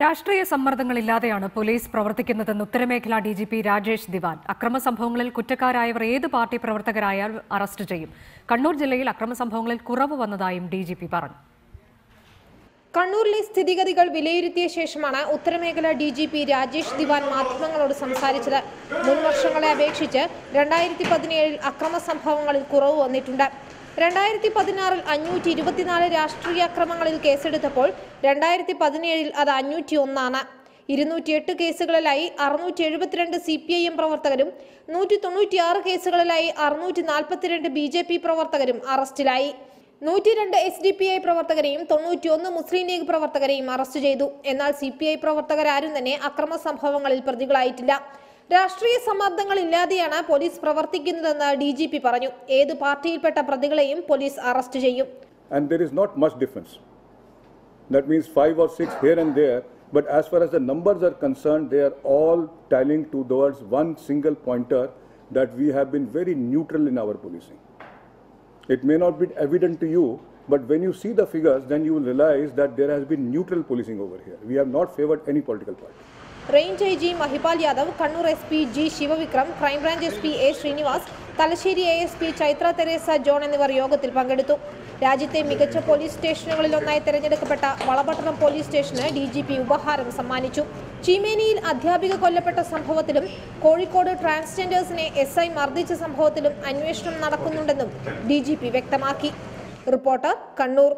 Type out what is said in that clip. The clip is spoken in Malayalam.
രാഷ്ട്രീയ സമ്മർദ്ദങ്ങളില്ലാതെയാണ് പോലീസ് പ്രവർത്തിക്കുന്നതെന്ന് ഉത്തരമേഖല ഡിജിപി രാജേഷ് ദിവാൻ. അക്രമ സംഭവങ്ങളിൽ കുറ്റക്കാരായവർ ഏത് പാർട്ടി പ്രവർത്തകരായാലും അറസ്റ്റ് ചെയ്യും. കണ്ണൂർ ജില്ലയിൽ അക്രമ സംഭവങ്ങളിൽ കുറവ് വന്നതായും ഡിജിപി പറഞ്ഞു. കണ്ണൂരിലെ സ്ഥിതിഗതികൾ വിലയിരുത്തിയ ശേഷമാണ് ഉത്തരമേഖല ഡിജിപി രാജേഷ് ദിവാൻ മാധ്യമങ്ങളോട് സംസാരിച്ചത്. മുൻ വർഷങ്ങളെ അപേക്ഷിച്ച് 2017 അക്രമ സംഭവങ്ങളിൽ കുറവ് വന്നിട്ടുണ്ട്. 2016 524 രാഷ്ട്രീയ അക്രമങ്ങളിൽ കേസെടുത്തപ്പോൾ 2017 അത് 501 ആണ്. 208 കേസുകളിലായി 672 CPIM പ്രവർത്തകരും 196 കേസുകളിലായി 642 BJP പ്രവർത്തകരും അറസ്റ്റിലായി. 102 SDPI പ്രവർത്തകരെയും 91 മുസ്ലിം ലീഗ് പ്രവർത്തകരെയും അറസ്റ്റ് ചെയ്തു. എന്നാൽ CPI പ്രവർത്തകരാരും തന്നെ അക്രമ സംഭവങ്ങളിൽ പ്രതികളായിട്ടില്ല. രാഷ്ട്രീയ സമ്മർദ്ദങ്ങളില്ലാതെയാണ് പോലീസ് പ്രവർത്തിക്കുന്നതെന്ന് ഡിജിപി പറഞ്ഞു. ഏത് പാർട്ടിയിൽപ്പെട്ട പ്രതികളെയും പോലീസ് അറസ്റ്റ് ചെയ്യും. And there is not much difference. That means 5 or 6 here and there, but as far as the numbers are concerned, they are all tallying towards one single pointer that we have been very neutral in our policing. It may not be evident to you, but when you see the figures, then you will realize that there has been neutral policing over here. We have not favored any political party. Range IG Mahipal Yadav, Kannur SP G Shivavikram, crime branch SP A Srinivas, Thalassery ASP Chaitra Teresa John എന്നിവർ യോഗത്തിൽ പങ്കെടുത്തു. രാജ്യത്തെ മികച്ച പോലീസ് സ്റ്റേഷനുകളിലൊന്നായി തെരഞ്ഞെടുക്കപ്പെട്ട വളപട്ടണം പോലീസ് സ്റ്റേഷന് DGP ഉപഹാരം സമ്മാനിച്ചു. ചീമേനിയിൽ അധ്യാപിക കൊല്ലപ്പെട്ട സംഭവത്തിലും കോഴിക്കോട് ട്രാൻസ്ജെൻഡേഴ്സിനെ SI മർദ്ദിച്ച സംഭവത്തിലും അന്വേഷണം നടക്കുന്നുണ്ടെന്നും DGP വ്യക്തമാക്കി. റിപ്പോർട്ടർ, കണ്ണൂർ.